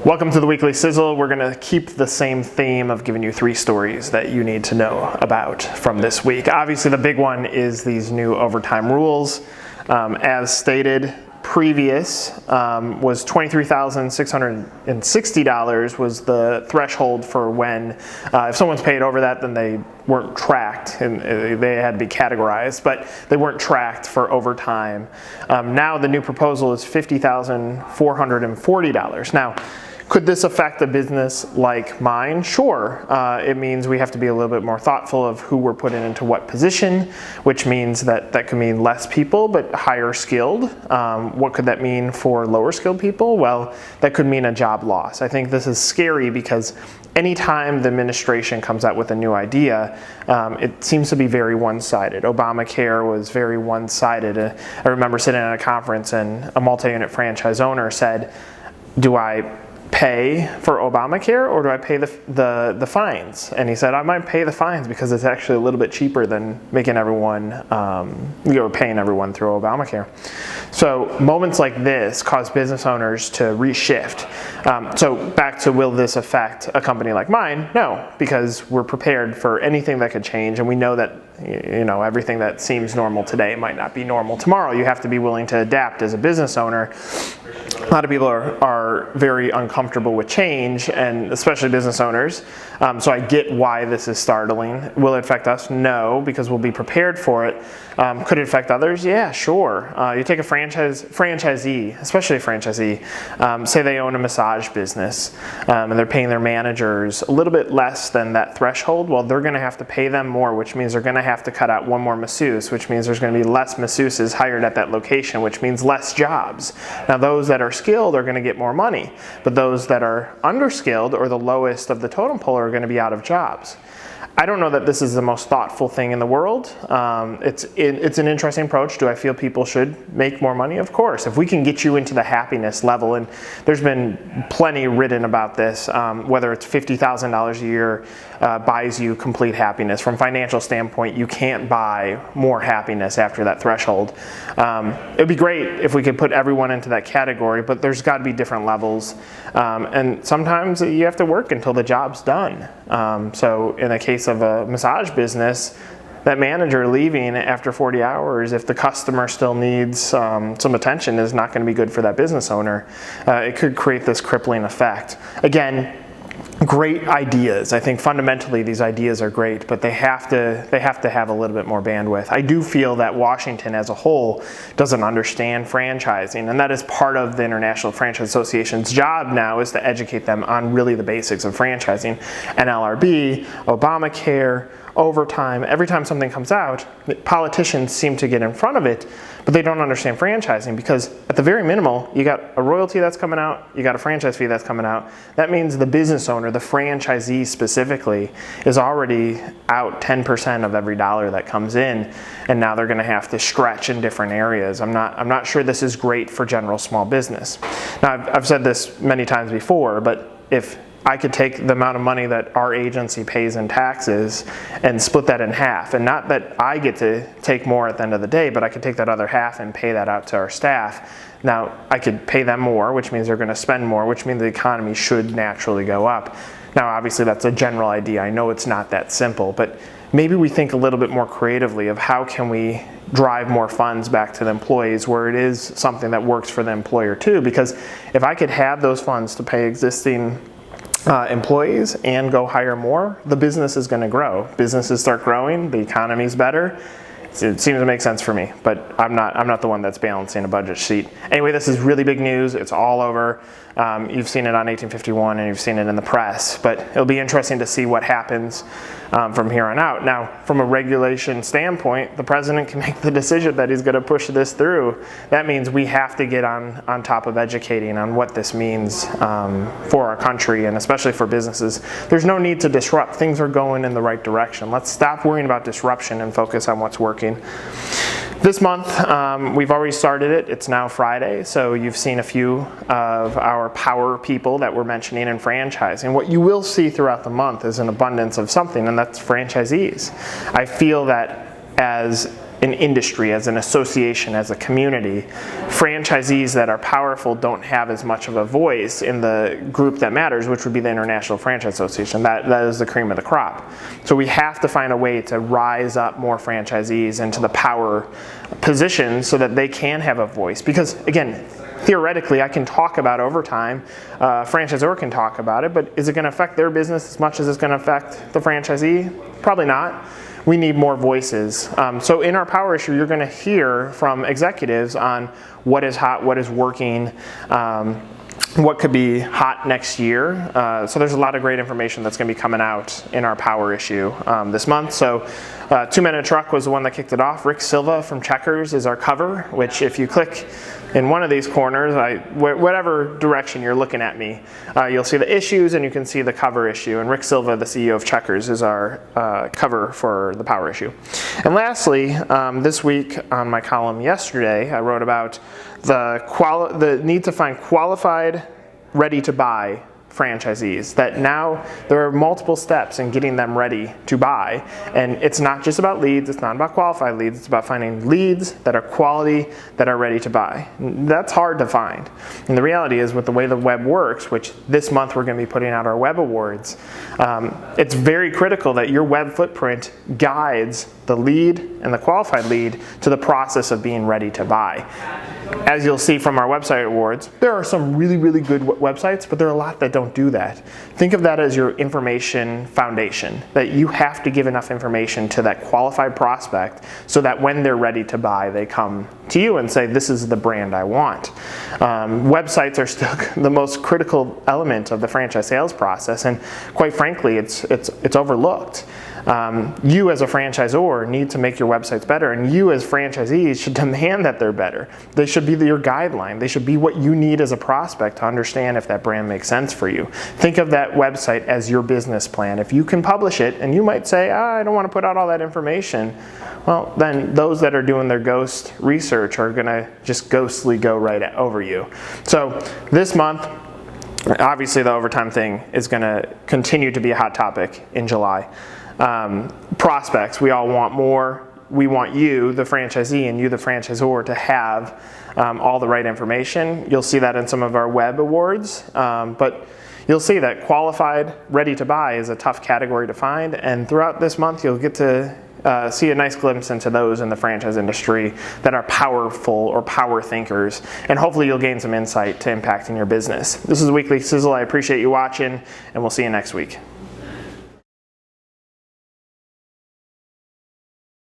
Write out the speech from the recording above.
Welcome to the Weekly Sizzle. We're going to keep the same theme of giving you 3 stories that you need to know about from this week. Obviously, the big one is these new overtime rules. As stated, previous was $23,660 was the threshold for when, if someone's paid over that, then they weren't tracked and they had to be categorized, but they weren't tracked for overtime. Now the new proposal is $50,440. Now, could this affect a business like mine? Sure. It means we have to be a little bit more thoughtful of who we're putting into what position, which means that could mean less people, but higher skilled. What could that mean for lower skilled people? Well, that could mean a job loss. I think this is scary because anytime the administration comes out with a new idea, it seems to be very one-sided. Obamacare was very one-sided. I remember sitting at a conference and a multi-unit franchise owner said, do I pay for Obamacare or do I pay the fines? And he said, I might pay the fines because it's actually a little bit cheaper than making everyone, paying everyone through Obamacare. So moments like this cause business owners to reshift. So back to, will this affect a company like mine? No, because we're prepared for anything that could change, and we know that everything that seems normal today might not be normal tomorrow. You have to be willing to adapt as a business owner. A lot of people are very uncomfortable with change, and especially business owners. So I get why this is startling. Will it affect us? No, because we'll be prepared for it. Could it affect others? Yeah, sure. You take a franchisee, especially a franchisee, say they own a massage business, and they're paying their managers a little bit less than that threshold. Well, they're going to have to pay them more, which means they're going to have to cut out one more masseuse, which means there's going to be less masseuses hired at that location, which means less jobs. Now, those that are skilled are going to get more money, but those that are underskilled or the lowest of the totem pole are going to be out of jobs. I don't know that this is the most thoughtful thing in the world. It's an interesting approach. Do I feel people should make more money? Of course. If we can get you into the happiness level, and there's been plenty written about this, whether it's $50,000 a year buys you complete happiness. From a financial standpoint, you can't buy more happiness after that threshold. It would be great if we could put everyone into that category, but there's got to be different levels. And sometimes you have to work until the job's done. So in the case of a massage business, that manager leaving after 40 hours, if the customer still needs some attention, is not going to be good for that business owner. It could create this crippling effect. Again, great ideas. I think fundamentally these ideas are great, but they have to have a little bit more bandwidth. I do feel that Washington as a whole doesn't understand franchising, and that is part of the International Franchise Association's job now, is to educate them on really the basics of franchising. NLRB, Obamacare, overtime. Every time something comes out, politicians seem to get in front of it, but they don't understand franchising, because at the very minimal, you got a royalty that's coming out, you got a franchise fee that's coming out. That means the business owner, the franchisee specifically, is already out 10% of every dollar that comes in, and now they're going to have to stretch in different areas. I'm not sure this is great for general small business. Now, I've said this many times before, but if I could take the amount of money that our agency pays in taxes and split that in half. And not that I get to take more at the end of the day, but I could take that other half and pay that out to our staff. Now, I could pay them more, which means they're going to spend more, which means the economy should naturally go up. Now, obviously, that's a general idea. I know it's not that simple, but maybe we think a little bit more creatively of how can we drive more funds back to the employees, where it is something that works for the employer too. Because if I could have those funds to pay existing employees and go hire more, the business is going to grow. Businesses start growing, the economy's better. It seems to make sense for me, but I'm not the one that's balancing a budget sheet. Anyway, this is really big news. It's all over. You've seen it on 1851 and you've seen it in the press, but it'll be interesting to see what happens from here on out. Now, from a regulation standpoint, the president can make the decision that he's going to push this through. That means we have to get on top of educating on what this means for our country, and especially for businesses. There's no need to disrupt. Things are going in the right direction. Let's stop worrying about disruption and focus on what's working. This month, we've already started it. It's now Friday, so you've seen a few of our power people that we're mentioning in franchising. What you will see throughout the month is an abundance of something, and that's franchisees. I feel that as an industry, as an association, as a community. Franchisees that are powerful don't have as much of a voice in the group that matters, which would be the International Franchise Association. That is the cream of the crop. So we have to find a way to rise up more franchisees into the power positions so that they can have a voice. Because again, theoretically, I can talk about overtime, franchisor can talk about it, but is it going to affect their business as much as it's going to affect the franchisee? Probably not. We need more voices. So in our power issue, you're going to hear from executives on what is hot, what is working, what could be hot next year. So there's a lot of great information that's going to be coming out in our power issue this month. So 2 Men in a Truck was the one that kicked it off. Rick Silva from Checkers is our cover, which if you click in one of these corners, whatever direction you're looking at me, you'll see the issues and you can see the cover issue. And Rick Silva, the CEO of Checkers, is our cover for the power issue. And lastly, this week on my column yesterday, I wrote about the need to find qualified, ready-to-buy franchisees. That now there are multiple steps in getting them ready to buy, and it's not just about leads, it's not about qualified leads, it's about finding leads that are quality, that are ready to buy. That's hard to find. And the reality is, with the way the web works, which this month we're going to be putting out our web awards, it's very critical that your web footprint guides the lead and the qualified lead to the process of being ready to buy. As you'll see from our website awards, there are some really, really good websites, but there are a lot that don't do that. Think of that as your information foundation, that you have to give enough information to that qualified prospect so that when they're ready to buy, they come to you and say, this is the brand I want. Websites are still the most critical element of the franchise sales process, and quite frankly, it's overlooked. You as a franchisor need to make your websites better, and you as franchisees should demand that they're better. They should be your guideline. They should be what you need as a prospect to understand if that brand makes sense for you. Think of that website as your business plan. If you can publish it, and you might say, I don't want to put out all that information, well, then those that are doing their ghost research are going to just ghostly go right over you. So this month, obviously the overtime thing is going to continue to be a hot topic in July. Prospects, we all want more. We want you, the franchisee, and you, the franchisor, to have all the right information. You'll see that in some of our web awards, but you'll see that qualified, ready to buy is a tough category to find, and throughout this month you'll get to see a nice glimpse into those in the franchise industry that are powerful or power thinkers, and hopefully you'll gain some insight to impacting your business. This is Weekly Sizzle. I appreciate you watching, and we'll see you next week.